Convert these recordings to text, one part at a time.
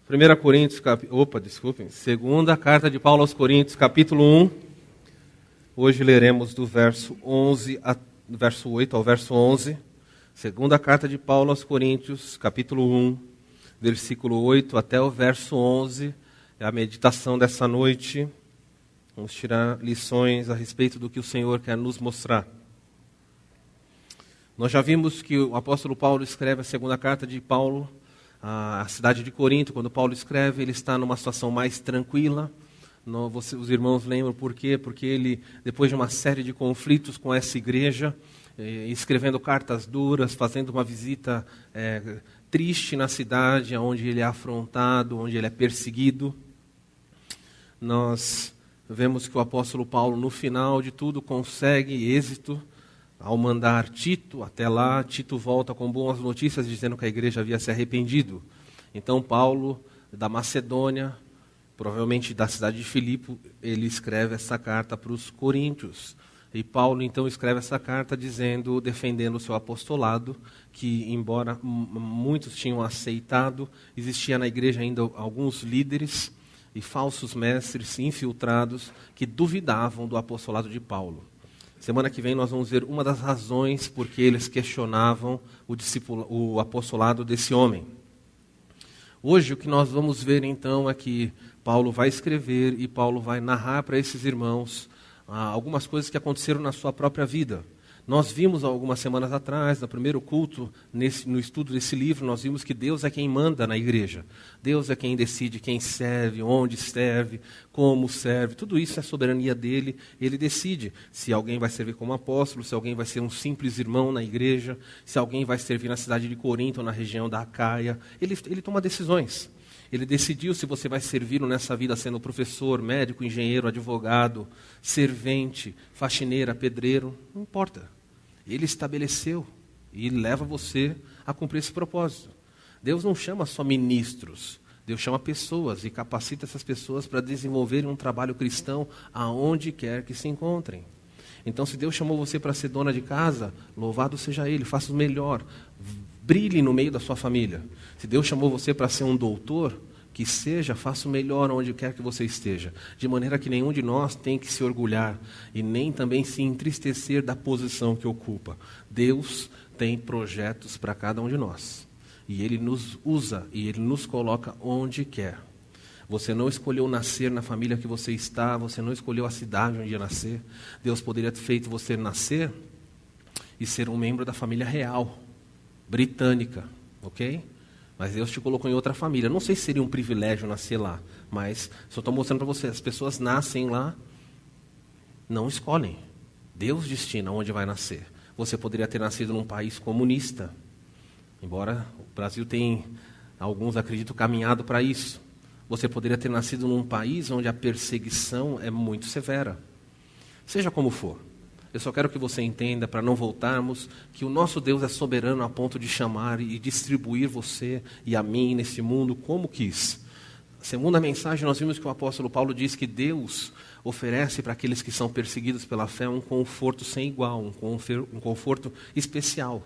1 Coríntios, segunda carta de Paulo aos Coríntios, capítulo 1. Hoje leremos do verso 8 ao verso 11. Segunda carta de Paulo aos Coríntios, capítulo 1, versículo 8 até o verso 11. É a meditação dessa noite. Vamos tirar lições a respeito do que o Senhor quer nos mostrar. Nós já vimos que o apóstolo Paulo escreve a segunda carta de Paulo à cidade de Corinto. Quando Paulo escreve, ele está numa situação mais tranquila. Os irmãos lembram por quê? Porque ele, depois de uma série de conflitos com essa igreja, escrevendo cartas duras, fazendo uma visita triste na cidade, onde ele é afrontado, onde ele é perseguido, nós vemos que o apóstolo Paulo, no final de tudo, consegue êxito ao mandar Tito até lá. Tito volta com boas notícias, dizendo que a igreja havia se arrependido. Então Paulo, da Macedônia, provavelmente da cidade de Filipe, ele escreve essa carta para os coríntios. E Paulo então escreve essa carta defendendo o seu apostolado, que embora muitos tinham aceitado, existia na igreja ainda alguns líderes e falsos mestres infiltrados que duvidavam do apostolado de Paulo. Semana que vem nós vamos ver uma das razões por que eles questionavam o apostolado desse homem. Hoje o que nós vamos ver então é que Paulo vai escrever e Paulo vai narrar para esses irmãos algumas coisas que aconteceram na sua própria vida. Nós vimos algumas semanas atrás, no primeiro culto, no estudo desse livro, nós vimos que Deus é quem manda na igreja. Deus é quem decide quem serve, onde serve, como serve. Tudo isso é soberania dele. Ele decide se alguém vai servir como apóstolo, se alguém vai ser um simples irmão na igreja, se alguém vai servir na cidade de Corinto ou na região da Acaia. Ele toma decisões. Ele decidiu se você vai servir nessa vida sendo professor, médico, engenheiro, advogado, servente, faxineira, pedreiro, não importa. Ele estabeleceu e leva você a cumprir esse propósito. Deus não chama só ministros, Deus chama pessoas e capacita essas pessoas para desenvolverem um trabalho cristão aonde quer que se encontrem. Então, se Deus chamou você para ser dona de casa, louvado seja Ele, faça o melhor. Brilhe no meio da sua família. Se Deus chamou você para ser um doutor, que seja, faça o melhor onde quer que você esteja. De maneira que nenhum de nós tem que se orgulhar e nem também se entristecer da posição que ocupa. Deus tem projetos para cada um de nós. E Ele nos usa e Ele nos coloca onde quer. Você não escolheu nascer na família que você está, você não escolheu a cidade onde ia nascer. Deus poderia ter feito você nascer e ser um membro da família real britânica, ok? Mas Deus te colocou em outra família. Não sei se seria um privilégio nascer lá, mas só estou mostrando para você, as pessoas nascem lá, não escolhem. Deus destina onde vai nascer. Você poderia ter nascido num país comunista, embora o Brasil tenha, alguns acreditam, caminhado para isso. Você poderia ter nascido num país onde a perseguição é muito severa. Seja como for. Eu só quero que você entenda, para não voltarmos, que o nosso Deus é soberano a ponto de chamar e distribuir você e a mim nesse mundo como quis. Segundo a mensagem, nós vimos que o apóstolo Paulo diz que Deus oferece para aqueles que são perseguidos pela fé um conforto sem igual, um conforto especial.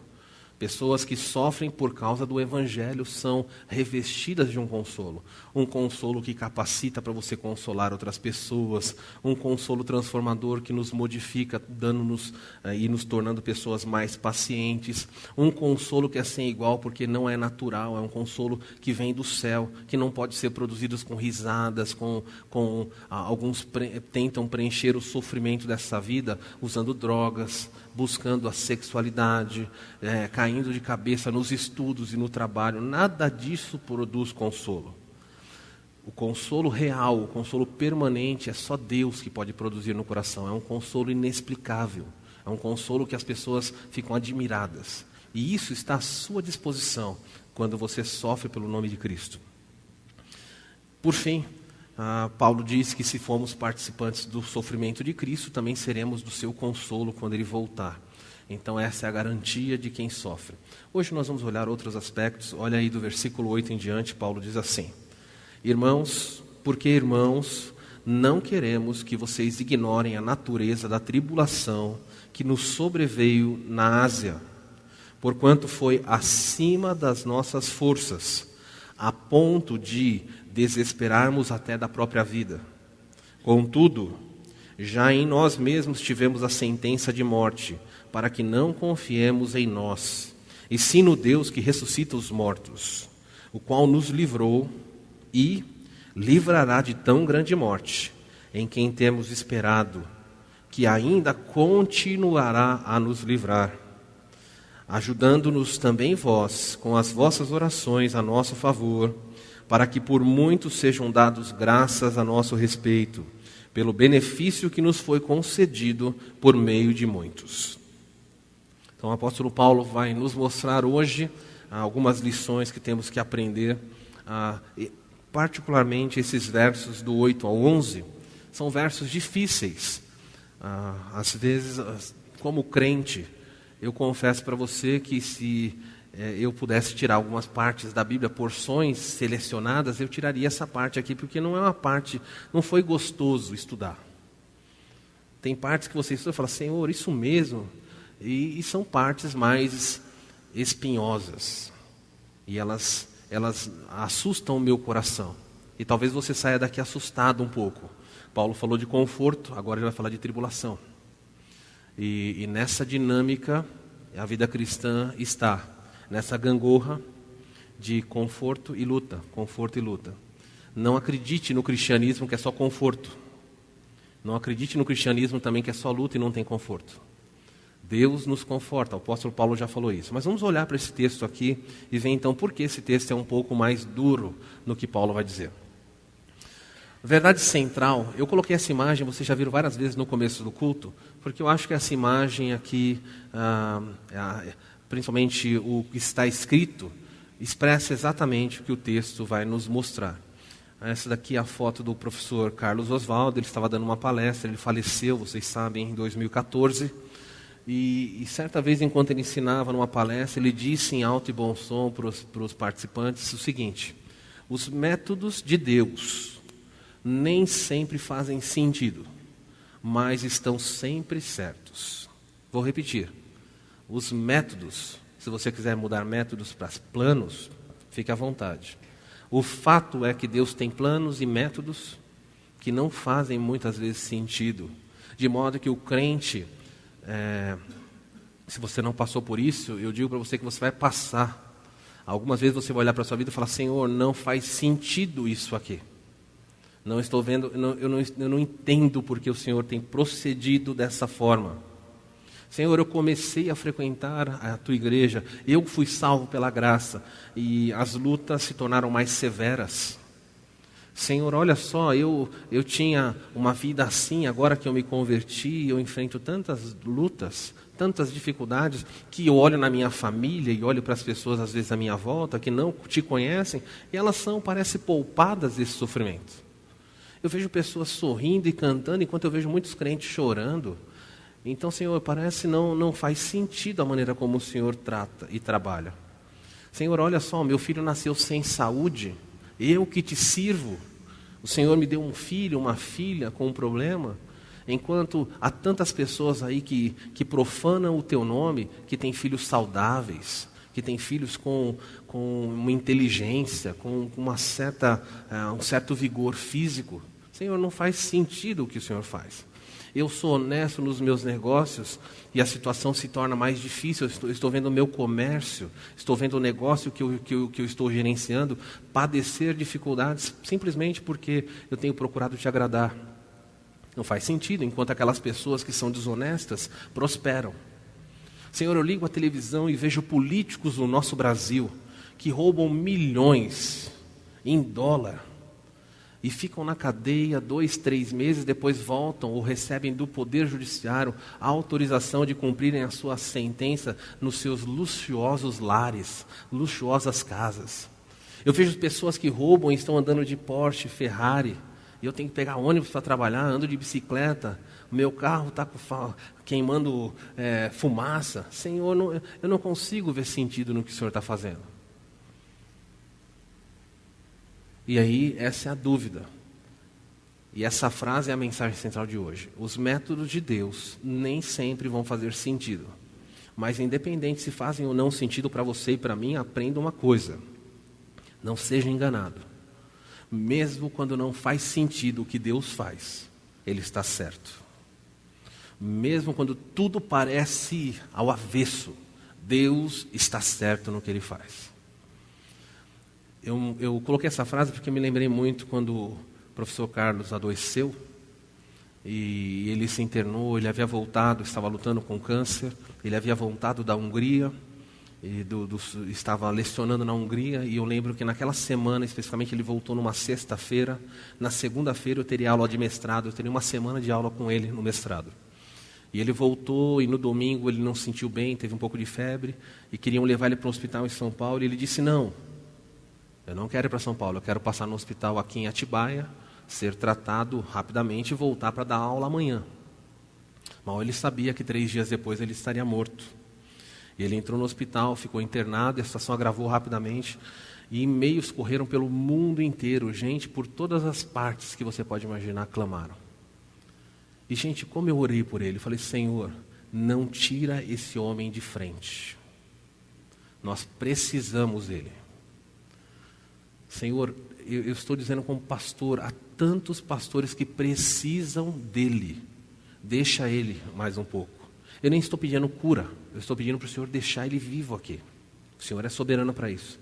Pessoas que sofrem por causa do Evangelho são revestidas de um consolo que capacita para você consolar outras pessoas, um consolo transformador que nos modifica, dando-nos e nos tornando pessoas mais pacientes, um consolo que é sem igual porque não é natural, é um consolo que vem do céu, que não pode ser produzido com risadas, alguns tentam preencher o sofrimento dessa vida usando drogas, buscando a sexualidade, caindo de cabeça nos estudos e no trabalho. Nada disso produz consolo. O consolo real, o consolo permanente, é só Deus que pode produzir no coração. É um consolo inexplicável. É um consolo que as pessoas ficam admiradas. E isso está à sua disposição quando você sofre pelo nome de Cristo. Por fim, Paulo diz que se formos participantes do sofrimento de Cristo, também seremos do seu consolo quando Ele voltar. Então essa é a garantia de quem sofre. Hoje nós vamos olhar outros aspectos. Olha aí do versículo 8 em diante, Paulo diz assim: Irmãos, porque irmãos, não queremos que vocês ignorem a natureza da tribulação que nos sobreveio na Ásia, porquanto foi acima das nossas forças, a ponto de desesperarmos até da própria vida. Contudo, já em nós mesmos tivemos a sentença de morte, para que não confiemos em nós, e sim no Deus que ressuscita os mortos, o qual nos livrou e livrará de tão grande morte, em quem temos esperado, que ainda continuará a nos livrar, ajudando-nos também vós, com as vossas orações a nosso favor, para que por muitos sejam dados graças a nosso respeito, pelo benefício que nos foi concedido por meio de muitos. Então o apóstolo Paulo vai nos mostrar hoje algumas lições que temos que aprender, particularmente esses versos do 8 ao 11, são versos difíceis. Às vezes, como crente, eu confesso para você que se eu pudesse tirar algumas partes da Bíblia, porções selecionadas, eu tiraria essa parte aqui, porque não é uma parte, não foi gostoso estudar. Tem partes que você estuda e fala, Senhor, isso mesmo? E são partes mais espinhosas. E elas assustam o meu coração. E talvez você saia daqui assustado um pouco. Paulo falou de conforto, agora ele vai falar de tribulação. E nessa dinâmica, a vida cristã está nessa gangorra de conforto e luta, conforto e luta. Não acredite no cristianismo que é só conforto. Não acredite no cristianismo também que é só luta e não tem conforto. Deus nos conforta, o apóstolo Paulo já falou isso. Mas vamos olhar para esse texto aqui e ver então por que esse texto é um pouco mais duro no que Paulo vai dizer. Verdade central, eu coloquei essa imagem, vocês já viram várias vezes no começo do culto, porque eu acho que essa imagem aqui, principalmente o que está escrito, expressa exatamente o que o texto vai nos mostrar. Essa daqui é a foto do professor Carlos Oswaldo, ele estava dando uma palestra, ele faleceu, vocês sabem, em 2014, e certa vez, enquanto ele ensinava numa palestra, ele disse em alto e bom som para os participantes o seguinte: os métodos de Deus nem sempre fazem sentido, mas estão sempre certos. Vou repetir. Os métodos, se você quiser mudar métodos para planos, fique à vontade. O fato é que Deus tem planos e métodos que não fazem muitas vezes sentido. De modo que o crente, se você não passou por isso, eu digo para você que você vai passar. Algumas vezes você vai olhar para a sua vida e falar, Senhor, não faz sentido isso aqui. Não estou vendo, eu não entendo porque o Senhor tem procedido dessa forma. Senhor, eu comecei a frequentar a tua igreja, eu fui salvo pela graça e as lutas se tornaram mais severas. Senhor, olha só, eu tinha uma vida assim, agora que eu me converti, eu enfrento tantas lutas, tantas dificuldades, que eu olho na minha família e olho para as pessoas às vezes à minha volta, que não te conhecem, e elas parecem poupadas desse sofrimento. Eu vejo pessoas sorrindo e cantando, enquanto eu vejo muitos crentes chorando. Então, Senhor, parece não faz sentido a maneira como o Senhor trata e trabalha. Senhor, olha só, meu filho nasceu sem saúde, eu que te sirvo. O Senhor me deu um filho, uma filha com um problema, enquanto há tantas pessoas aí que profanam o teu nome, que têm filhos saudáveis, que têm filhos com uma inteligência, com um certo vigor físico. Senhor, não faz sentido o que o Senhor faz. Eu sou honesto nos meus negócios e a situação se torna mais difícil. Eu estou vendo o meu comércio, estou vendo o negócio que eu estou gerenciando padecer dificuldades simplesmente porque eu tenho procurado te agradar. Não faz sentido, enquanto aquelas pessoas que são desonestas prosperam. Senhor, eu ligo a televisão e vejo políticos no nosso Brasil que roubam milhões em dólar. E ficam na cadeia 2, 3 meses, depois voltam ou recebem do Poder Judiciário a autorização de cumprirem a sua sentença nos seus luxuosos lares, luxuosas casas. Eu vejo pessoas que roubam e estão andando de Porsche, Ferrari, e eu tenho que pegar ônibus para trabalhar, ando de bicicleta, o meu carro está queimando fumaça. Senhor, eu não consigo ver sentido no que o Senhor está fazendo. E aí, essa é a dúvida. E essa frase é a mensagem central de hoje. Os métodos de Deus nem sempre vão fazer sentido. Mas independente se fazem ou não sentido para você e para mim, aprenda uma coisa. Não seja enganado. Mesmo quando não faz sentido o que Deus faz, Ele está certo. Mesmo quando tudo parece ao avesso, Deus está certo no que Ele faz. Eu coloquei essa frase porque me lembrei muito quando o professor Carlos adoeceu e ele se internou. Ele havia voltado, estava lutando com câncer, ele havia voltado da Hungria, estava lecionando na Hungria, e eu lembro que naquela semana, especificamente, ele voltou numa sexta-feira. Na segunda-feira eu teria aula de mestrado, eu teria uma semana de aula com ele no mestrado. E ele voltou, e no domingo ele não se sentiu bem, teve um pouco de febre, e queriam levar ele para um hospital em São Paulo, e ele disse: não, eu não quero ir para São Paulo, eu quero passar no hospital aqui em Atibaia, ser tratado rapidamente e voltar para dar aula amanhã. Mal ele sabia que 3 dias depois ele estaria morto. E ele entrou no hospital, ficou internado, e a situação agravou rapidamente, e e-mails correram pelo mundo inteiro, gente por todas as partes que você pode imaginar clamaram. E gente, como eu orei por ele, eu falei: Senhor, não tira esse homem de frente. Nós precisamos dele. Senhor, eu estou dizendo como pastor, há tantos pastores que precisam dele. Deixa ele mais um pouco. Eu nem estou pedindo cura, eu estou pedindo para o Senhor deixar ele vivo aqui. O Senhor é soberano para isso.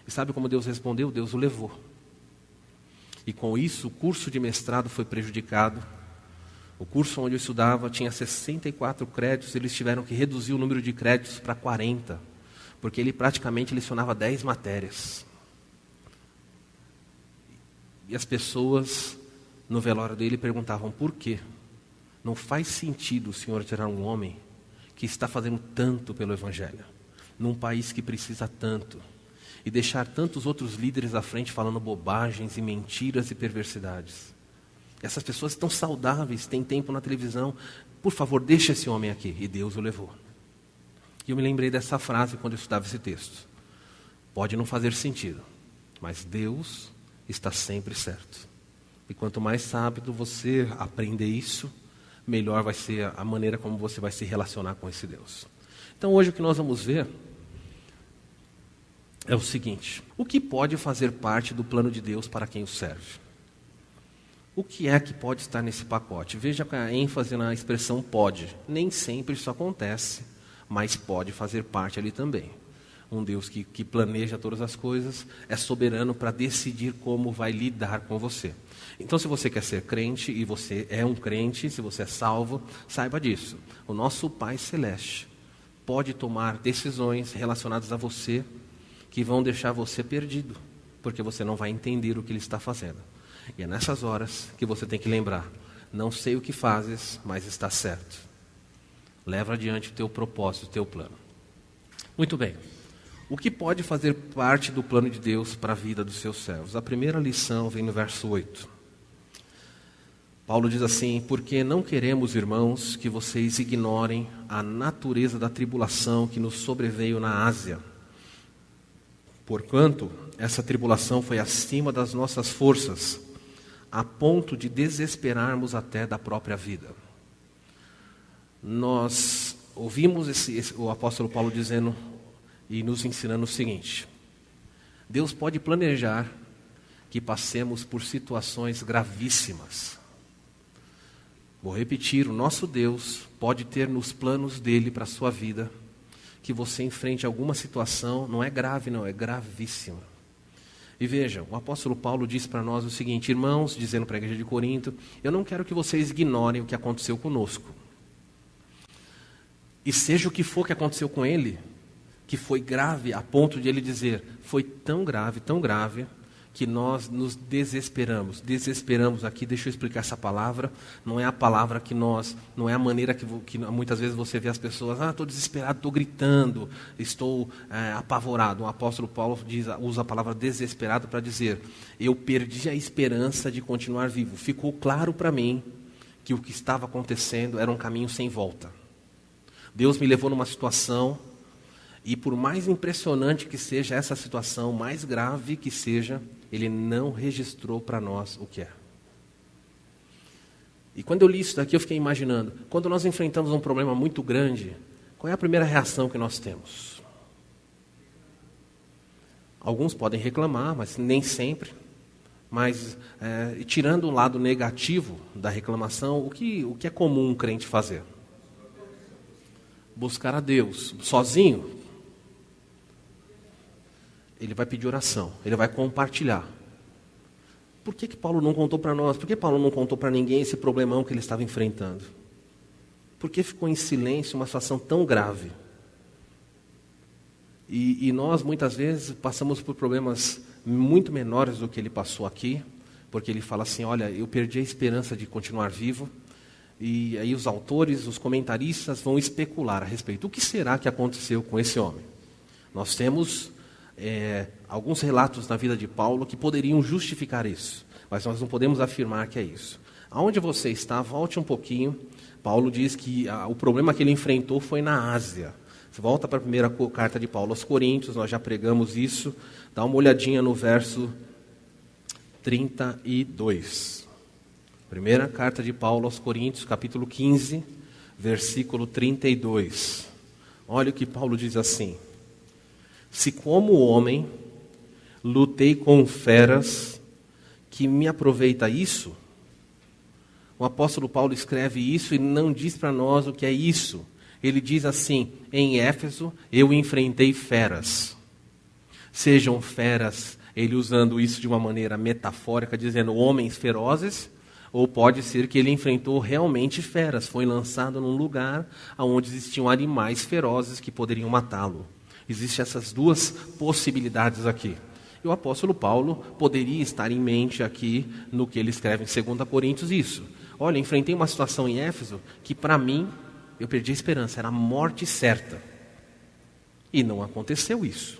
E sabe como Deus respondeu? Deus o levou. E com isso, o curso de mestrado foi prejudicado. O curso onde eu estudava tinha 64 créditos, eles tiveram que reduzir o número de créditos para 40, porque ele praticamente lecionava 10 matérias. E as pessoas no velório dele perguntavam: por quê? Não faz sentido o Senhor tirar um homem que está fazendo tanto pelo Evangelho, num país que precisa tanto, e deixar tantos outros líderes à frente falando bobagens e mentiras e perversidades. Essas pessoas estão saudáveis, têm tempo na televisão. Por favor, deixa esse homem aqui. E Deus o levou. E eu me lembrei dessa frase quando eu estudava esse texto. Pode não fazer sentido, mas Deus está sempre certo. E quanto mais rápido você aprender isso, melhor vai ser a maneira como você vai se relacionar com esse Deus. Então hoje o que nós vamos ver é o seguinte: o que pode fazer parte do plano de Deus para quem o serve? O que é que pode estar nesse pacote? Veja a ênfase na expressão pode. Nem sempre isso acontece, mas pode fazer parte ali também. Um Deus que planeja todas as coisas, é soberano para decidir como vai lidar com você. Então, se você quer ser crente, e você é um crente, se você é salvo, saiba disso. O nosso Pai Celeste pode tomar decisões relacionadas a você que vão deixar você perdido, porque você não vai entender o que Ele está fazendo. E é nessas horas que você tem que lembrar: não sei o que fazes, mas está certo. Leva adiante o teu propósito, o teu plano. Muito bem. O que pode fazer parte do plano de Deus para a vida dos seus servos? A primeira lição vem no verso 8. Paulo diz assim: porque não queremos, irmãos, que vocês ignorem a natureza da tribulação que nos sobreveio na Ásia. Porquanto essa tribulação foi acima das nossas forças, a ponto de desesperarmos até da própria vida. Nós ouvimos o apóstolo Paulo dizendo e nos ensinando o seguinte: Deus pode planejar que passemos por situações gravíssimas. Vou repetir: o nosso Deus pode ter nos planos dele para a sua vida que você enfrente alguma situação, não é grave não, é gravíssima. E veja, o apóstolo Paulo diz para nós o seguinte: irmãos, dizendo para a igreja de Corinto, eu não quero que vocês ignorem o que aconteceu conosco. E seja o que for que aconteceu com ele, que foi grave a ponto de ele dizer, foi tão grave, que nós nos desesperamos. Desesperamos aqui, deixa eu explicar essa palavra, não é a palavra que nós, não é a maneira que muitas vezes você vê as pessoas, estou desesperado, estou gritando, estou apavorado. O apóstolo Paulo usa a palavra desesperado para dizer, eu perdi a esperança de continuar vivo. Ficou claro para mim que o que estava acontecendo era um caminho sem volta. Deus me levou numa situação, e por mais impressionante que seja essa situação, mais grave que seja, Ele não registrou para nós o que é. E quando eu li isso daqui, eu fiquei imaginando, quando nós enfrentamos um problema muito grande, qual é a primeira reação que nós temos? Alguns podem reclamar, mas nem sempre. Mas, tirando o lado negativo da reclamação, o que é comum um crente fazer? Buscar a Deus. Sozinho, ele vai pedir oração, ele vai compartilhar. Por que Paulo não contou para nós? Por que Paulo não contou para ninguém esse problemão que ele estava enfrentando? Por que ficou em silêncio uma situação tão grave? E nós, muitas vezes, passamos por problemas muito menores do que ele passou aqui, porque ele fala assim, olha, eu perdi a esperança de continuar vivo, e aí os autores, os comentaristas vão especular a respeito. O que será que aconteceu com esse homem? Nós temos alguns relatos na vida de Paulo que poderiam justificar isso, mas nós não podemos afirmar que é isso. Aonde você está, volte um pouquinho. Paulo diz que o problema que ele enfrentou foi na Ásia. Você volta para a primeira carta de Paulo aos Coríntios, nós já pregamos isso. Dá uma olhadinha no verso 32. Primeira carta de Paulo aos Coríntios, capítulo 15, versículo 32. Olha o que Paulo diz assim. Se como homem lutei com feras, que me aproveita isso? O apóstolo Paulo escreve isso e não diz para nós o que é isso. Ele diz assim, em Éfeso, eu enfrentei feras. Sejam feras, ele usando isso de uma maneira metafórica, dizendo homens ferozes, ou pode ser que ele enfrentou realmente feras, foi lançado num lugar onde existiam animais ferozes que poderiam matá-lo. Existem essas duas possibilidades aqui. E o apóstolo Paulo poderia estar em mente aqui, no que ele escreve em 2 Coríntios, isso. Olha, enfrentei uma situação em Éfeso que para mim, eu perdi a esperança, era a morte certa. E não aconteceu isso.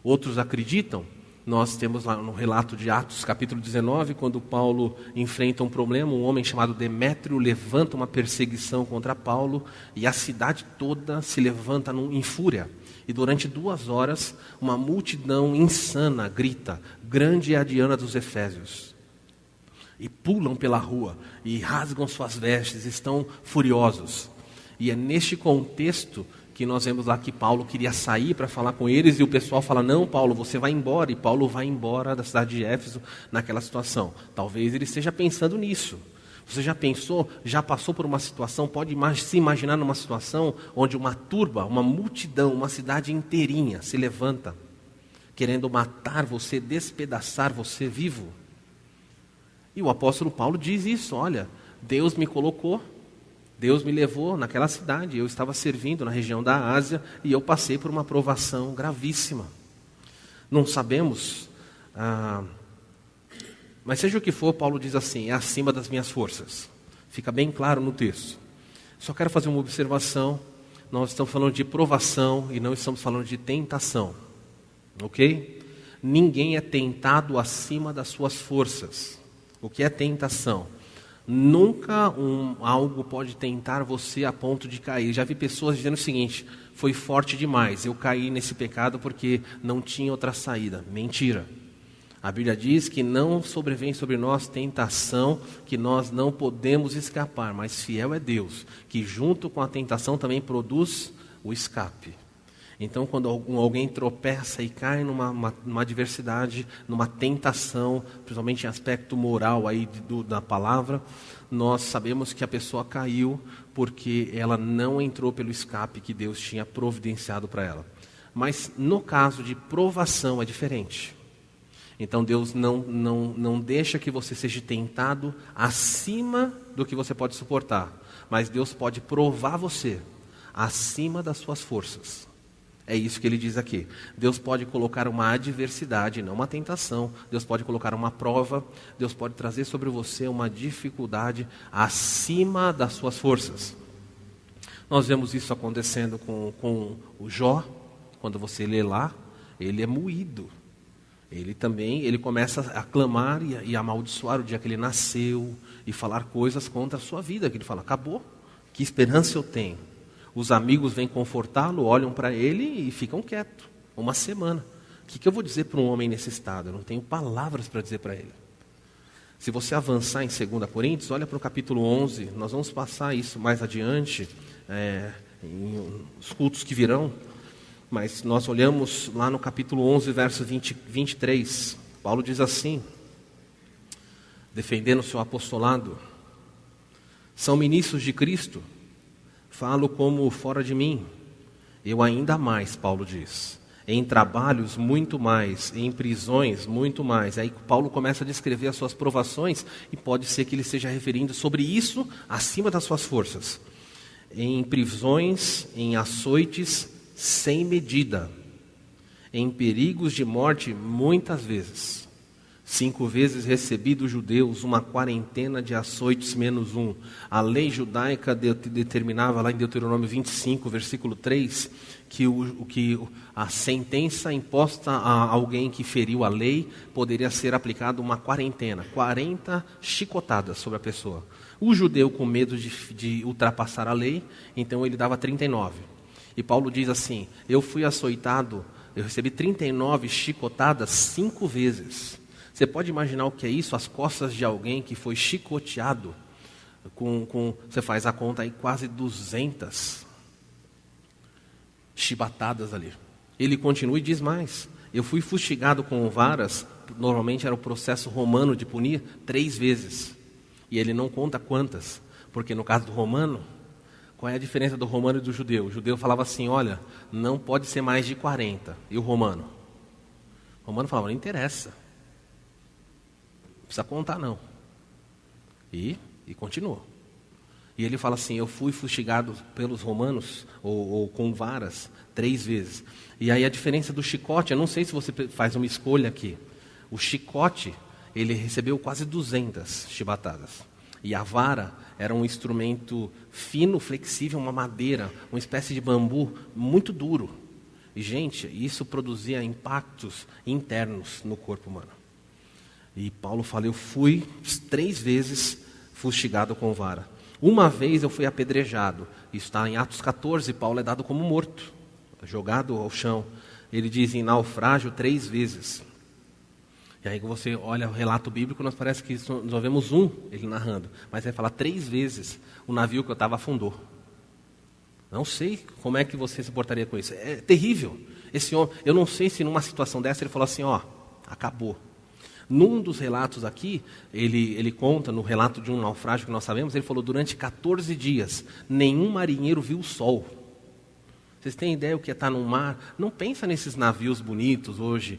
Outros acreditam, nós temos lá no relato de Atos, capítulo 19, quando Paulo enfrenta um problema, um homem chamado Demétrio levanta uma perseguição contra Paulo, e a cidade toda se levanta em fúria. E durante 2 horas, uma multidão insana grita, grande é a Diana dos Efésios. E pulam pela rua, e rasgam suas vestes, estão furiosos. E é neste contexto que nós vemos lá que Paulo queria sair para falar com eles, e o pessoal fala, não, Paulo, você vai embora. E Paulo vai embora da cidade de Éfeso naquela situação. Talvez ele esteja pensando nisso. Você já pensou, já passou por uma situação, pode se imaginar numa situação onde uma turba, uma multidão, uma cidade inteirinha se levanta, querendo matar você, despedaçar você vivo? E o apóstolo Paulo diz isso, olha, Deus me colocou, Deus me levou naquela cidade, eu estava servindo na região da Ásia e eu passei por uma provação gravíssima. Não sabemos, mas seja o que for, Paulo diz assim, é acima das minhas forças. Fica bem claro no texto. Só quero fazer uma observação, nós estamos falando de provação e não estamos falando de tentação, ok? Ninguém é tentado acima das suas forças. O que é tentação? Nunca algo pode tentar você a ponto de cair. Já vi pessoas dizendo o seguinte, foi forte demais, eu caí nesse pecado porque não tinha outra saída. Mentira. A Bíblia diz que não sobrevém sobre nós tentação, que nós não podemos escapar, mas fiel é Deus, que junto com a tentação também produz o escape. Então, quando alguém tropeça e cai numa adversidade, numa tentação, principalmente em aspecto moral aí da palavra, nós sabemos que a pessoa caiu porque ela não entrou pelo escape que Deus tinha providenciado para ela. Mas no caso de provação é diferente. Então Deus não deixa que você seja tentado acima do que você pode suportar. Mas Deus pode provar você acima das suas forças. É isso que ele diz aqui. Deus pode colocar uma adversidade, não uma tentação. Deus pode colocar uma prova. Deus pode trazer sobre você uma dificuldade acima das suas forças. Nós vemos isso acontecendo com o Jó. Quando você lê lá, ele é moído. Ele começa a clamar e amaldiçoar o dia que ele nasceu e falar coisas contra a sua vida. Que ele fala, acabou, que esperança eu tenho? Os amigos vêm confortá-lo, olham para ele e ficam quietos. Uma semana. O que eu vou dizer para um homem nesse estado? Eu não tenho palavras para dizer para ele. Se você avançar em 2 Coríntios, olha para o capítulo 11. Nós vamos passar isso mais adiante, nos cultos que virão. Mas nós olhamos lá no capítulo 11, verso 23. Paulo diz assim, defendendo o seu apostolado: são ministros de Cristo, falo como fora de mim. Eu ainda mais, Paulo diz, em trabalhos muito mais, em prisões muito mais. Aí Paulo começa a descrever as suas provações, e pode ser que ele esteja referindo sobre isso acima das suas forças. Em prisões, em açoites sem medida, em perigos de morte muitas vezes. 5 vezes recebi dos judeus uma quarentena de açoites menos 1. A lei judaica determinava lá em Deuteronômio 25, versículo 3, que a sentença imposta a alguém que feriu a lei poderia ser aplicada uma quarentena, 40 chicotadas sobre a pessoa. O judeu, com medo de ultrapassar a lei, então ele dava 39. E Paulo diz assim: eu fui açoitado, eu recebi 39 chicotadas 5 vezes. Você pode imaginar o que é isso? As costas de alguém que foi chicoteado, você faz a conta aí, quase 200 chibatadas ali. Ele continua e diz mais: eu fui fustigado com varas, normalmente era o processo romano de punir, 3 vezes. E ele não conta quantas, porque no caso do romano, qual é a diferença do romano e do judeu? O judeu falava assim: olha, não pode ser mais de 40. E o romano? O romano falava: não interessa. Não precisa contar não. E continuou. E ele fala assim: eu fui fustigado pelos romanos, ou com varas, 3 vezes. E aí a diferença do chicote, eu não sei se você faz uma escolha aqui. O chicote, ele recebeu quase 200 chibatadas. E a vara era um instrumento fino, flexível, uma madeira, uma espécie de bambu muito duro. E, gente, isso produzia impactos internos no corpo humano. E Paulo fala: eu fui 3 vezes fustigado com vara. Uma vez eu fui apedrejado. Isso está em Atos 14, Paulo é dado como morto, jogado ao chão. Ele diz em naufrágio 3 vezes. E aí você olha o relato bíblico, nós parece que nós vemos ele narrando. Mas ele fala 3 vezes o navio que eu estava afundou. Não sei como é que você se portaria com isso. É terrível. Esse homem, eu não sei se numa situação dessa ele falou assim: acabou. Num dos relatos aqui, ele conta, no relato de um naufrágio que nós sabemos, ele falou: durante 14 dias, nenhum marinheiro viu o sol. Vocês têm ideia o que é estar no mar? Não pensa nesses navios bonitos hoje,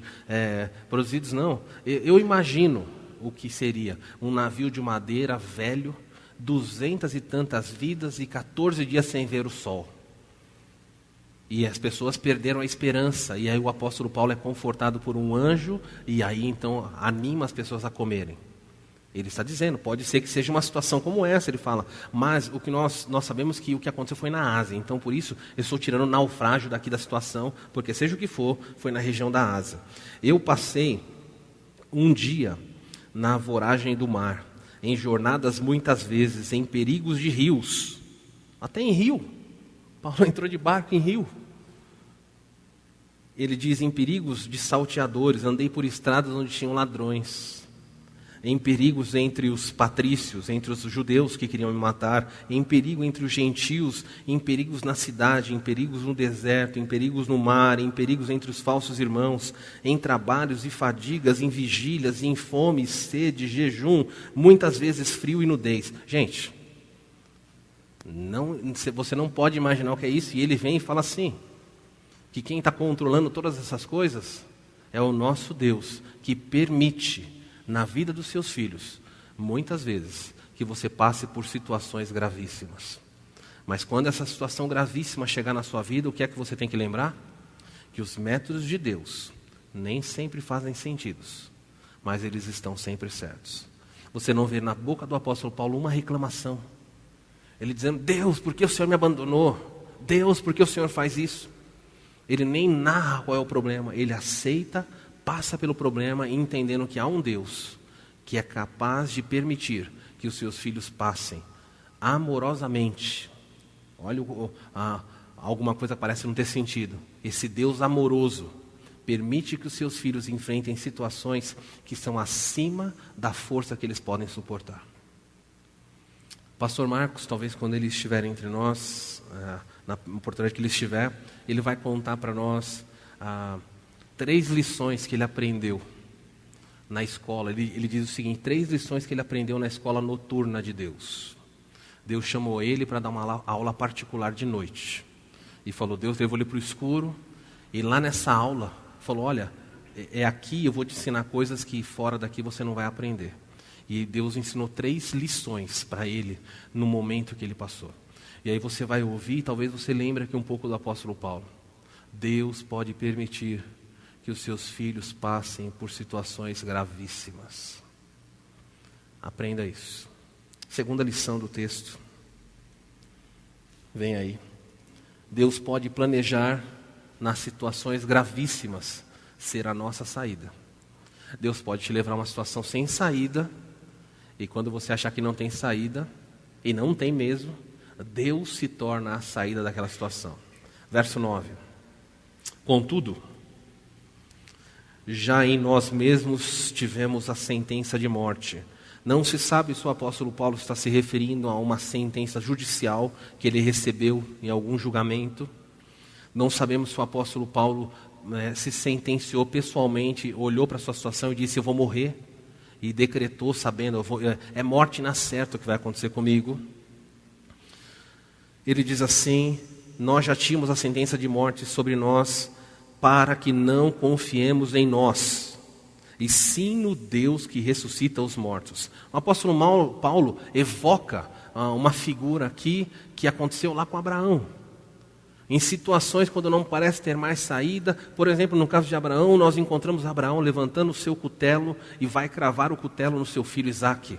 produzidos, não. Eu imagino o que seria um navio de madeira velho, 200 e tantas vidas e 14 dias sem ver o sol. E as pessoas perderam a esperança. E aí o apóstolo Paulo é confortado por um anjo, e aí então anima as pessoas a comerem. Ele está dizendo, pode ser que seja uma situação como essa, ele fala, mas o que nós sabemos que o que aconteceu foi na Ásia, então por isso eu estou tirando o naufrágio daqui da situação, porque seja o que for, foi na região da Ásia. Eu passei um dia na voragem do mar, em jornadas muitas vezes, em perigos de rios, até em rio. Paulo entrou de barco em rio. Ele diz: em perigos de salteadores, andei por estradas onde tinham ladrões. Em perigos entre os patrícios, entre os judeus que queriam me matar, em perigo entre os gentios, em perigos na cidade, em perigos no deserto, em perigos no mar, em perigos entre os falsos irmãos, em trabalhos e fadigas, em vigílias, em fome, sede, jejum, muitas vezes frio e nudez. Gente, você não pode imaginar o que é isso. E ele vem e fala assim, que quem está controlando todas essas coisas é o nosso Deus, que permite na vida dos seus filhos, muitas vezes, que você passe por situações gravíssimas. Mas quando essa situação gravíssima chegar na sua vida, o que é que você tem que lembrar? Que os métodos de Deus nem sempre fazem sentido, mas eles estão sempre certos. Você não vê na boca do apóstolo Paulo uma reclamação. Ele dizendo: Deus, por que o Senhor me abandonou? Deus, por que o Senhor faz isso? Ele nem narra qual é o problema, ele aceita, passa pelo problema, entendendo que há um Deus que é capaz de permitir que os seus filhos passem amorosamente. Olha, alguma coisa parece não ter sentido. Esse Deus amoroso permite que os seus filhos enfrentem situações que são acima da força que eles podem suportar. Pastor Marcos, talvez quando ele estiver entre nós, na oportunidade que ele estiver, ele vai contar para nós 3 lições que ele aprendeu na escola. Ele diz o seguinte: 3 lições que ele aprendeu na escola noturna de Deus. Deus chamou ele para dar uma aula particular de noite. E falou, Deus levou ele para o escuro, e lá nessa aula, falou, olha, é aqui, eu vou te ensinar coisas que fora daqui você não vai aprender. E Deus ensinou 3 lições para ele no momento que ele passou. E aí você vai ouvir, talvez você lembre aqui um pouco do apóstolo Paulo. Deus pode permitir que os seus filhos passem por situações gravíssimas. Aprenda isso. Segunda lição do texto. Vem aí. Deus pode planejar nas situações gravíssimas ser a nossa saída. Deus pode te levar a uma situação sem saída, e quando você achar que não tem saída, e não tem mesmo, Deus se torna a saída daquela situação. Verso 9. Contudo, já em nós mesmos tivemos a sentença de morte. Não se sabe se o apóstolo Paulo está se referindo a uma sentença judicial que ele recebeu em algum julgamento. Não sabemos se o apóstolo Paulo se sentenciou pessoalmente, olhou para a sua situação e disse, eu vou morrer. E decretou sabendo, é morte na certa o que vai acontecer comigo. Ele diz assim, nós já tínhamos a sentença de morte sobre nós, para que não confiemos em nós, e sim no Deus que ressuscita os mortos. O apóstolo Paulo evoca uma figura aqui que aconteceu lá com Abraão. Em situações quando não parece ter mais saída, por exemplo, no caso de Abraão, nós encontramos Abraão levantando o seu cutelo e vai cravar o cutelo no seu filho Isaque.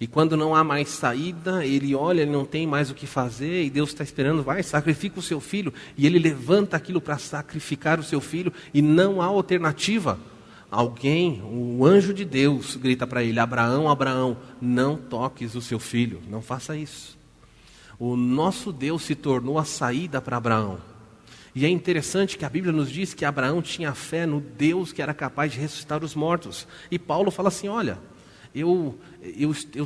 E quando não há mais saída, ele olha, ele não tem mais o que fazer, e Deus está esperando, vai, sacrifica o seu filho. E ele levanta aquilo para sacrificar o seu filho, e não há alternativa. Alguém, um anjo de Deus, grita para ele, Abraão, Abraão, não toques o seu filho, não faça isso. O nosso Deus se tornou a saída para Abraão. E é interessante que a Bíblia nos diz que Abraão tinha fé no Deus que era capaz de ressuscitar os mortos. E Paulo fala assim, olha, eu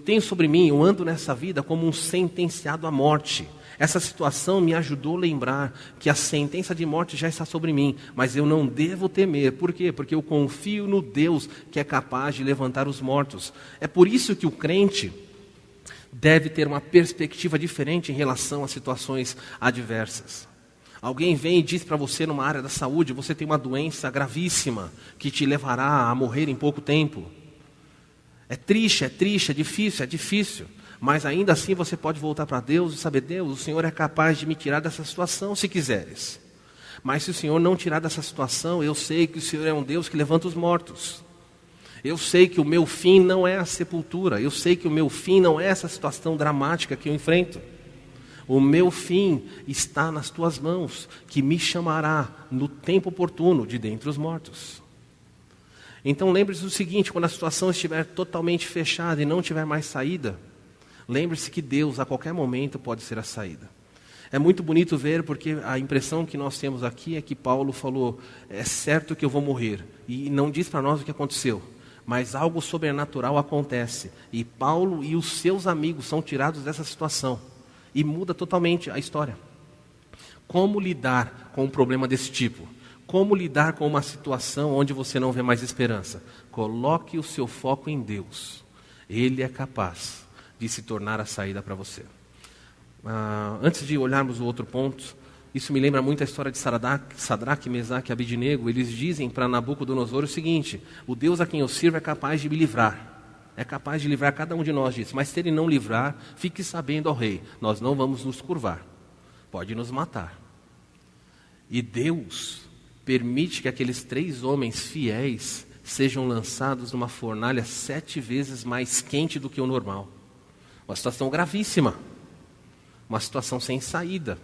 tenho sobre mim, eu ando nessa vida como um sentenciado à morte. Essa situação me ajudou a lembrar que a sentença de morte já está sobre mim, mas eu não devo temer. Por quê? Porque eu confio no Deus que é capaz de levantar os mortos. É por isso que o crente deve ter uma perspectiva diferente em relação a situações adversas. Alguém vem e diz para você numa área da saúde, você tem uma doença gravíssima que te levará a morrer em pouco tempo. É triste, é difícil. Mas ainda assim você pode voltar para Deus e saber, Deus, o Senhor é capaz de me tirar dessa situação se quiseres. Mas se o Senhor não tirar dessa situação, eu sei que o Senhor é um Deus que levanta os mortos. Eu sei que o meu fim não é a sepultura. Eu sei que o meu fim não é essa situação dramática que eu enfrento. O meu fim está nas tuas mãos, que me chamará no tempo oportuno de dentre os mortos. Então lembre-se do seguinte, quando a situação estiver totalmente fechada e não tiver mais saída, lembre-se que Deus a qualquer momento pode ser a saída. É muito bonito ver, porque a impressão que nós temos aqui é que Paulo falou, é certo que eu vou morrer. E não diz para nós o que aconteceu, mas algo sobrenatural acontece. E Paulo e os seus amigos são tirados dessa situação. E muda totalmente a história. Como lidar com um problema desse tipo? Como lidar com uma situação onde você não vê mais esperança? Coloque o seu foco em Deus. Ele é capaz de se tornar a saída para você. Antes de olharmos o outro ponto, isso me lembra muito a história de Sadraque, Mesaque e Abidnego. Eles dizem para Nabucodonosor o seguinte, o Deus a quem eu sirvo é capaz de me livrar. É capaz de livrar cada um de nós disso. Mas se ele não livrar, fique sabendo, ó rei, nós não vamos nos curvar. Pode nos matar. E Deus permite que aqueles 3 homens fiéis sejam lançados numa fornalha 7 vezes mais quente do que o normal. Uma situação gravíssima. Uma situação sem saída.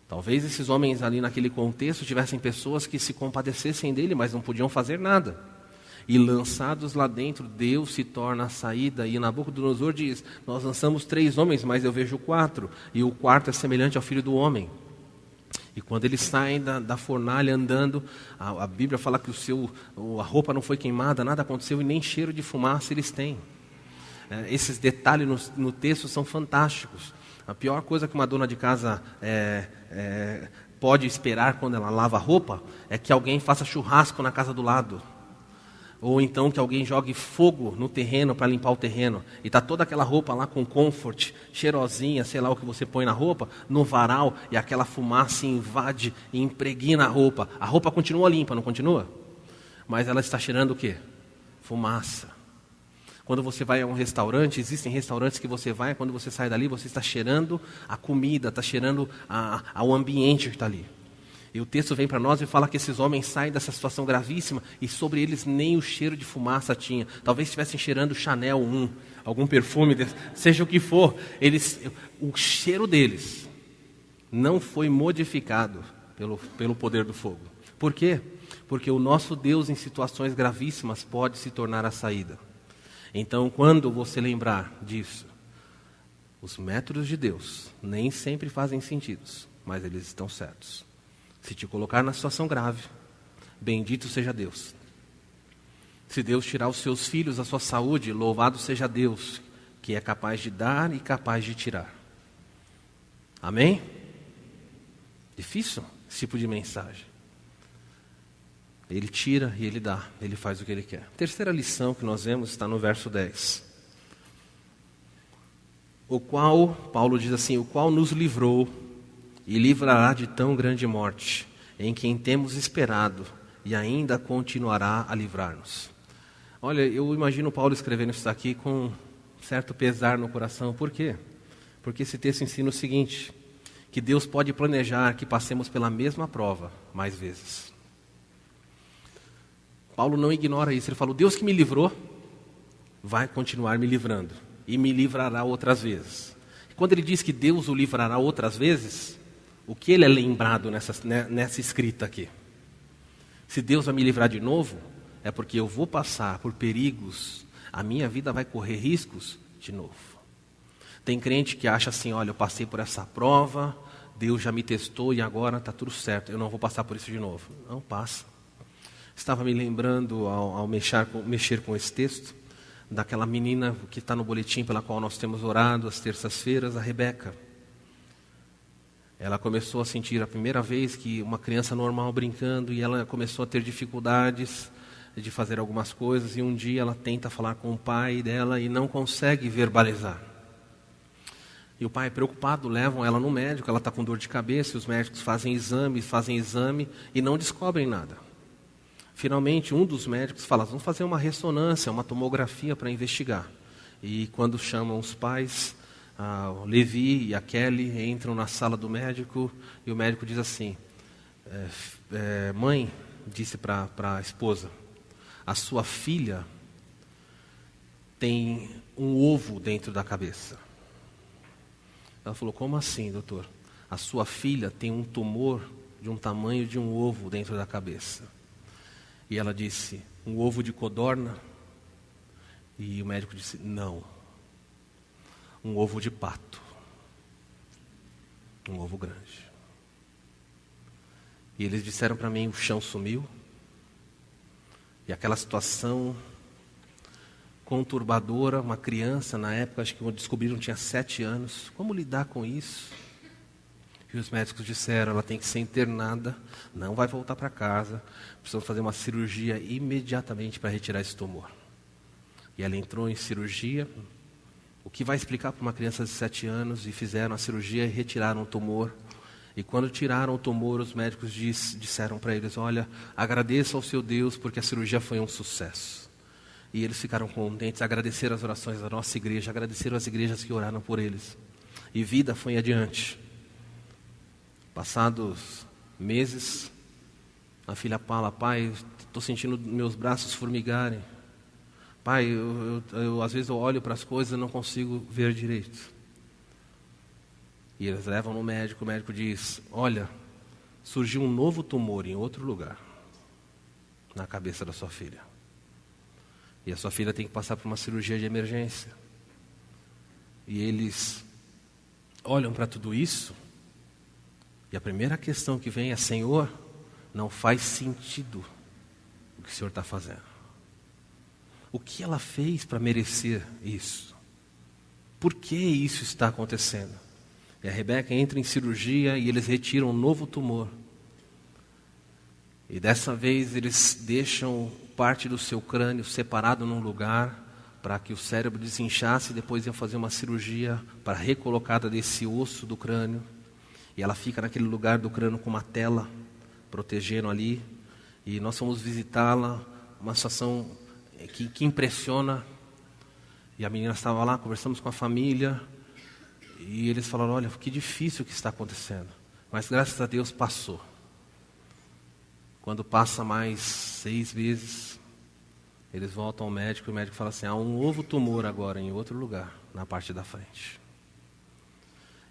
Talvez esses homens ali naquele contexto tivessem pessoas que se compadecessem dele, mas não podiam fazer nada. E lançados lá dentro, Deus se torna a saída. E Nabucodonosor diz, nós lançamos 3 homens, mas eu vejo 4. E o quarto é semelhante ao filho do homem. E quando eles saem da fornalha andando, a Bíblia fala que a roupa não foi queimada, nada aconteceu e nem cheiro de fumaça eles têm. Esses detalhes no texto são fantásticos. A pior coisa que uma dona de casa pode esperar quando ela lava roupa é que alguém faça churrasco na casa do lado. Ou então que alguém jogue fogo no terreno para limpar o terreno. E está toda aquela roupa lá com comfort, cheirosinha, sei lá o que você põe na roupa, no varal, e aquela fumaça invade e impregna a roupa. A roupa continua limpa, não continua? Mas ela está cheirando o quê? Fumaça. Quando você vai a um restaurante, existem restaurantes que você vai, quando você sai dali, você está cheirando a comida, está cheirando ao ambiente que está ali. E o texto vem para nós e fala que esses homens saem dessa situação gravíssima e sobre eles nem o cheiro de fumaça tinha. Talvez estivessem cheirando Chanel 1, algum perfume, seja o que for. O cheiro deles não foi modificado pelo poder do fogo. Por quê? Porque o nosso Deus em situações gravíssimas pode se tornar a saída. Então, quando você lembrar disso, os métodos de Deus nem sempre fazem sentido, mas eles estão certos. Se te colocar na situação grave, bendito seja Deus. Se Deus tirar os seus filhos, a sua saúde, louvado seja Deus, que é capaz de dar e capaz de tirar. Amém? Difícil esse tipo de mensagem. Ele tira e ele dá, ele faz o que ele quer. A terceira lição que nós vemos está no verso 10. O qual, Paulo diz assim, o qual nos livrou e livrará de tão grande morte, em quem temos esperado e ainda continuará a livrar-nos. Olha, eu imagino Paulo escrevendo isso aqui com certo pesar no coração. Por quê? Porque esse texto ensina o seguinte, que Deus pode planejar que passemos pela mesma prova mais vezes. Paulo não ignora isso, ele fala, o Deus que me livrou vai continuar me livrando e me livrará outras vezes. Quando ele diz que Deus o livrará outras vezes, o que ele é lembrado nessa escrita aqui? Se Deus vai me livrar de novo, é porque eu vou passar por perigos, a minha vida vai correr riscos de novo. Tem crente que acha assim, olha, eu passei por essa prova, Deus já me testou e agora está tudo certo, eu não vou passar por isso de novo. Não passa. Estava me lembrando, ao mexer com esse texto, daquela menina que está no boletim pela qual nós temos orado às terças-feiras, a Rebeca. Ela começou a sentir a primeira vez que uma criança normal brincando e ela começou a ter dificuldades de fazer algumas coisas e um dia ela tenta falar com o pai dela e não consegue verbalizar. E o pai, preocupado, levam ela no médico, ela está com dor de cabeça, os médicos fazem exame e não descobrem nada. Finalmente, um dos médicos fala, vamos fazer uma ressonância, uma tomografia para investigar. E quando chamam os pais, o Levi e a Kelly entram na sala do médico e o médico diz assim, mãe, disse para a esposa, a sua filha tem um ovo dentro da cabeça. Ela falou, como assim, doutor? A sua filha tem um tumor de um tamanho de um ovo dentro da cabeça. E ela disse, um ovo de codorna? E o médico disse, não. Um ovo de pato. Um ovo grande. E eles disseram para mim, o chão sumiu. E aquela situação conturbadora, uma criança na época, acho que quando descobriram tinha 7 anos. Como lidar com isso? E os médicos disseram, ela tem que ser internada, não vai voltar para casa, precisamos fazer uma cirurgia imediatamente para retirar esse tumor. E ela entrou em cirurgia, o que vai explicar para uma criança de 7 anos, e fizeram a cirurgia e retiraram o tumor. E quando tiraram o tumor, os médicos disseram para eles, olha, agradeça ao seu Deus porque a cirurgia foi um sucesso. E eles ficaram contentes, agradeceram as orações da nossa igreja, agradeceram as igrejas que oraram por eles. E vida foi adiante. Passados meses, a filha fala, pai, estou sentindo meus braços formigarem. Pai, eu às vezes eu olho para as coisas e não consigo ver direito. E eles levam no médico, o médico diz, olha, surgiu um novo tumor em outro lugar, na cabeça da sua filha. E a sua filha tem que passar por uma cirurgia de emergência. E eles olham para tudo isso, e a primeira questão que vem é, Senhor, não faz sentido o que o Senhor está fazendo. O que ela fez para merecer isso? Por que isso está acontecendo? E a Rebeca entra em cirurgia e eles retiram um novo tumor. E dessa vez eles deixam parte do seu crânio separado num lugar para que o cérebro desinchasse, e depois iam fazer uma cirurgia para a recolocada desse osso do crânio. E ela fica naquele lugar do crânio com uma tela protegendo ali. E nós fomos visitá-la, uma situação que impressiona. E a menina estava lá, conversamos com a família, e eles falaram, olha, que difícil que está acontecendo. Mas graças a Deus passou. Quando passa mais 6 meses, eles voltam ao médico e o médico fala assim, há um novo tumor agora em outro lugar, na parte da frente.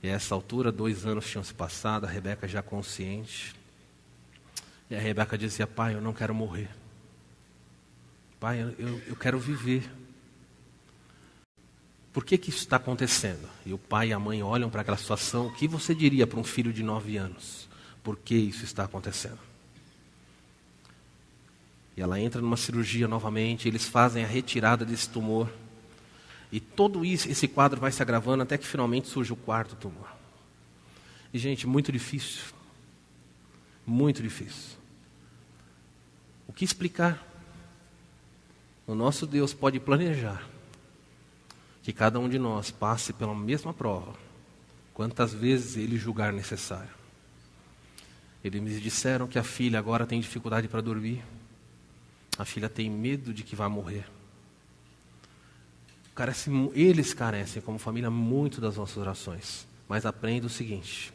E a essa altura, 2 anos tinham se passado, a Rebeca já consciente. E a Rebeca dizia, pai, eu não quero morrer. Pai, eu quero viver. Por que isso está acontecendo? E o pai e a mãe olham para aquela situação, o que você diria para um filho de 9 anos? Por que isso está acontecendo? E ela entra numa cirurgia novamente, eles fazem a retirada desse tumor. E todo isso, esse quadro vai se agravando até que finalmente surge o 4º tumor. E gente, muito difícil. Muito difícil. O que explicar? O nosso Deus pode planejar que cada um de nós passe pela mesma prova, quantas vezes Ele julgar necessário. Eles me disseram que a filha agora tem dificuldade para dormir. A filha tem medo de que vai morrer. Eles carecem, como família, muito das nossas orações. Mas aprenda o seguinte,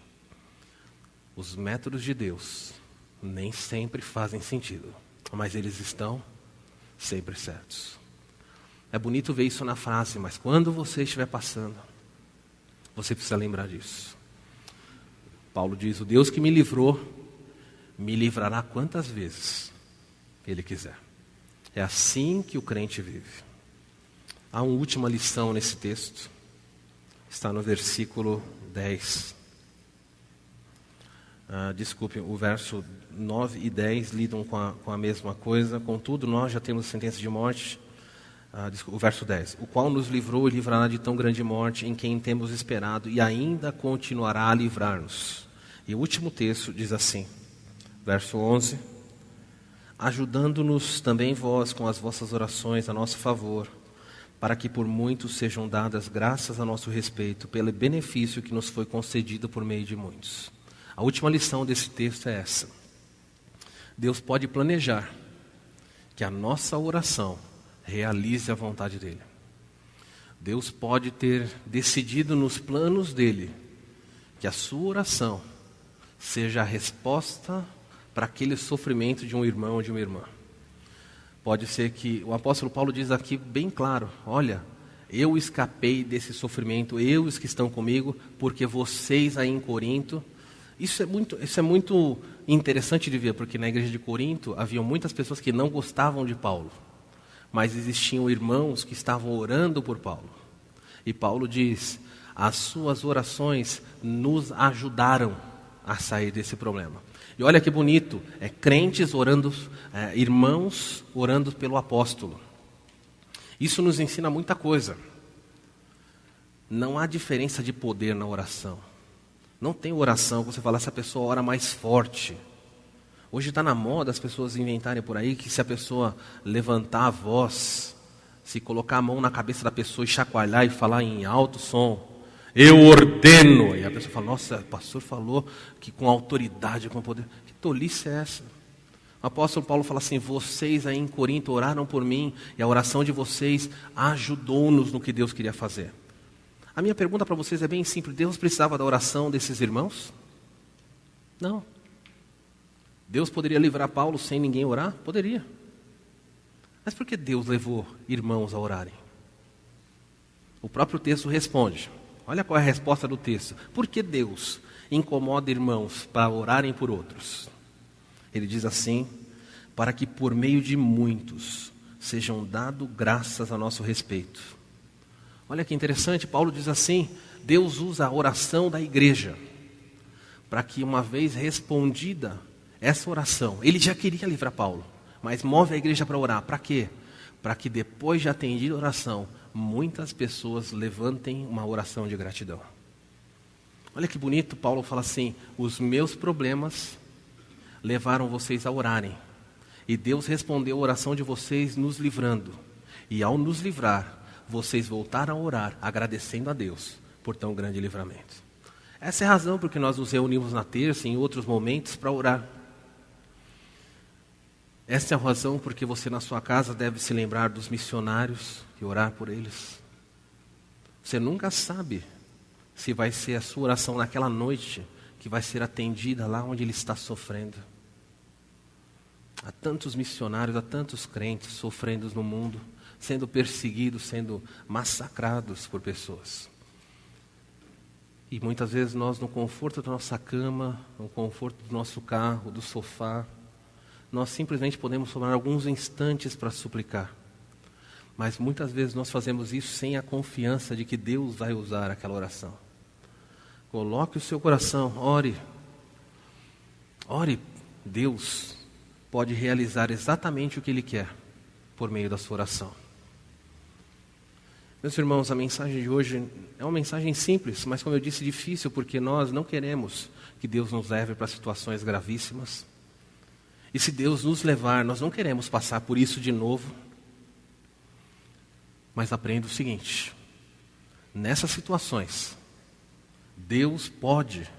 os métodos de Deus nem sempre fazem sentido, mas eles estão sempre certos. É bonito ver isso na frase, mas quando você estiver passando, você precisa lembrar disso. Paulo diz, o Deus que me livrou, me livrará quantas vezes Ele quiser. É assim que o crente vive. Há uma última lição nesse texto, está no versículo 10. Desculpe, o verso 9 e 10 lidam com a mesma coisa. Contudo, nós já temos sentença de morte. O verso 10. O qual nos livrou e livrará de tão grande morte, em quem temos esperado, e ainda continuará a livrar-nos. E o último texto diz assim, verso 11. Ajudando-nos também vós com as vossas orações a nosso favor, para que por muitos sejam dadas graças a nosso respeito, pelo benefício que nos foi concedido por meio de muitos. A última lição desse texto é essa. Deus pode planejar que a nossa oração realize a vontade dEle. Deus pode ter decidido nos planos dEle que a sua oração seja a resposta para aquele sofrimento de um irmão ou de uma irmã. Pode ser que o apóstolo Paulo diz aqui bem claro, olha, eu escapei desse sofrimento, eu os que estão comigo, porque vocês aí em Corinto. Isso é muito interessante de ver, porque na igreja de Corinto haviam muitas pessoas que não gostavam de Paulo, mas existiam irmãos que estavam orando por Paulo. E Paulo diz, as suas orações nos ajudaram a sair desse problema. E olha que bonito, crentes orando, irmãos orando pelo apóstolo. Isso nos ensina muita coisa. Não há diferença de poder na oração. Não tem oração que você fala, essa pessoa ora mais forte. Hoje está na moda as pessoas inventarem por aí que se a pessoa levantar a voz, se colocar a mão na cabeça da pessoa e chacoalhar e falar em alto som, eu ordeno. E a pessoa fala, nossa, o pastor falou que com autoridade, com poder. Que tolice é essa? O apóstolo Paulo fala assim, vocês aí em Corinto oraram por mim e a oração de vocês ajudou-nos no que Deus queria fazer. A minha pergunta para vocês é bem simples, Deus precisava da oração desses irmãos? Não. Deus poderia livrar Paulo sem ninguém orar? Poderia. Mas por que Deus levou irmãos a orarem? O próprio texto responde. Olha qual é a resposta do texto. Por que Deus incomoda irmãos para orarem por outros? Ele diz assim, para que por meio de muitos sejam dadas graças a nosso respeito. Olha que interessante, Paulo diz assim, Deus usa a oração da igreja, para que uma vez respondida essa oração, ele já queria livrar Paulo, mas move a igreja para orar, para quê? Para que depois de atendida a oração, muitas pessoas levantem uma oração de gratidão. Olha que bonito, Paulo fala assim: os meus problemas levaram vocês a orarem, e Deus respondeu a oração de vocês nos livrando, e ao nos livrar, vocês voltaram a orar, agradecendo a Deus por tão grande livramento. Essa é a razão por que nós nos reunimos na terça e em outros momentos para orar. Essa é a razão por que você na sua casa deve se lembrar dos missionários e orar por eles. Você nunca sabe se vai ser a sua oração naquela noite que vai ser atendida lá onde ele está sofrendo. Há tantos missionários, há tantos crentes sofrendo no mundo, sendo perseguidos, sendo massacrados por pessoas. E muitas vezes nós, no conforto da nossa cama, no conforto do nosso carro, do sofá, nós simplesmente podemos tomar alguns instantes para suplicar. Mas muitas vezes nós fazemos isso sem a confiança de que Deus vai usar aquela oração. Coloque o seu coração, ore. Ore, Deus pode realizar exatamente o que Ele quer por meio da sua oração. Meus irmãos, a mensagem de hoje é uma mensagem simples, mas como eu disse, difícil, porque nós não queremos que Deus nos leve para situações gravíssimas. E se Deus nos levar, nós não queremos passar por isso de novo. Mas aprenda o seguinte: nessas situações, Deus pode,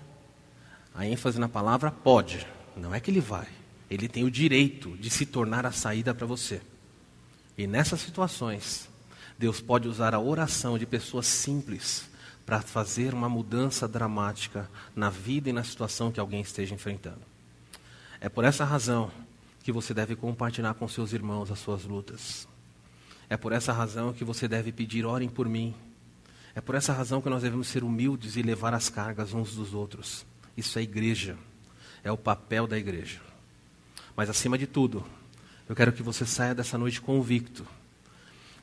a ênfase na palavra pode, não é que Ele vai, Ele tem o direito de se tornar a saída para você. E nessas situações, Deus pode usar a oração de pessoas simples para fazer uma mudança dramática na vida e na situação que alguém esteja enfrentando. É por essa razão que você deve compartilhar com seus irmãos as suas lutas. É por essa razão que você deve pedir: orem por mim. É por essa razão que nós devemos ser humildes e levar as cargas uns dos outros. Isso é igreja, é o papel da igreja. Mas acima de tudo, eu quero que você saia dessa noite convicto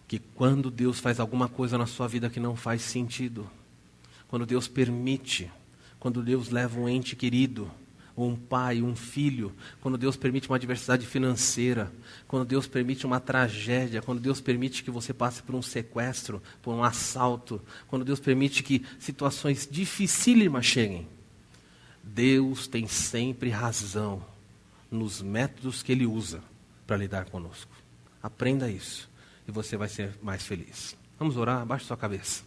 que quando Deus faz alguma coisa na sua vida que não faz sentido, quando Deus permite, quando Deus leva um ente querido, ou um pai, um filho, quando Deus permite uma adversidade financeira, quando Deus permite uma tragédia, quando Deus permite que você passe por um sequestro, por um assalto, quando Deus permite que situações dificílimas cheguem, Deus tem sempre razão nos métodos que Ele usa para lidar conosco. Aprenda isso e você vai ser mais feliz. Vamos orar? Abaixe sua cabeça.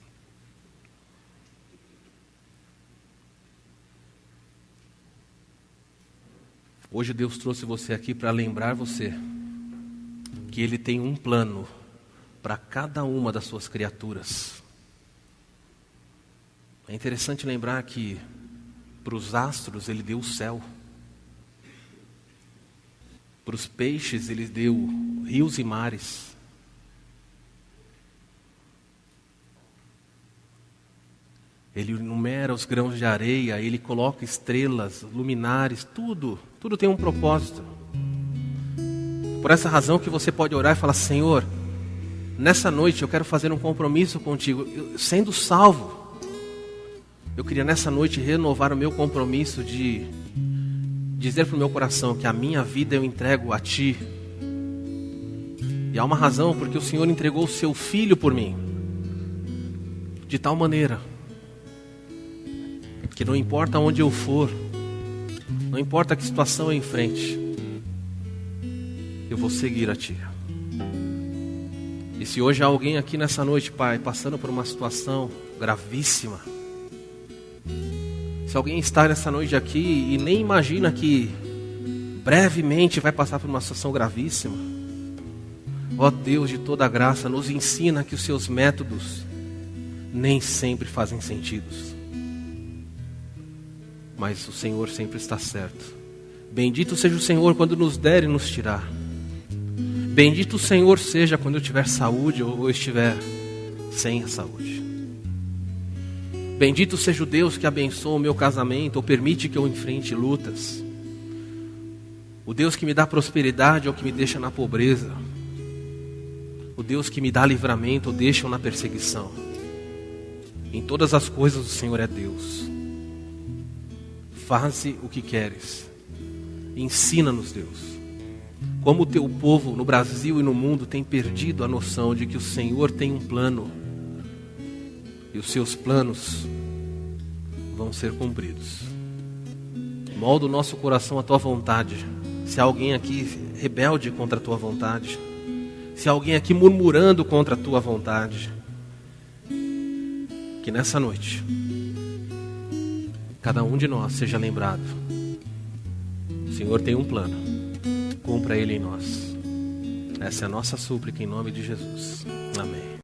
Hoje Deus trouxe você aqui para lembrar você que Ele tem um plano para cada uma das suas criaturas. É interessante lembrar que para os astros Ele deu o céu. Para os peixes Ele deu rios e mares. Ele enumera os grãos de areia, Ele coloca estrelas, luminares, tudo tem um propósito. Por essa razão que você pode orar e falar: Senhor, nessa noite eu quero fazer um compromisso contigo. Sendo salvo, eu queria nessa noite renovar o meu compromisso de dizer para o meu coração que a minha vida eu entrego a Ti. E há uma razão, porque o Senhor entregou o Seu Filho por mim, de tal maneira que não importa onde eu for, não importa que situação eu enfrente, eu vou seguir a Ti. E se hoje há alguém aqui nessa noite, Pai, passando por uma situação gravíssima, se alguém está nessa noite aqui e nem imagina que brevemente vai passar por uma situação gravíssima, ó Deus de toda a graça, nos ensina que os Seus métodos nem sempre fazem sentido. Mas o Senhor sempre está certo. Bendito seja o Senhor quando nos der e nos tirar. Bendito o Senhor seja quando eu tiver saúde ou eu estiver sem a saúde. Bendito seja o Deus que abençoa o meu casamento ou permite que eu enfrente lutas. O Deus que me dá prosperidade ou que me deixa na pobreza. O Deus que me dá livramento ou deixa na perseguição. Em todas as coisas o Senhor é Deus. Faze o que queres. Ensina-nos, Deus. como o teu povo no Brasil e no mundo tem perdido a noção de que o Senhor tem um plano e os seus planos vão ser cumpridos. Molda o nosso coração à tua vontade. Se há alguém aqui rebelde contra a tua vontade, se há alguém aqui murmurando contra a tua vontade, que nessa noite cada um de nós seja lembrado: o Senhor tem um plano, cumpra ele em nós. Essa é a nossa súplica em nome de Jesus. Amém.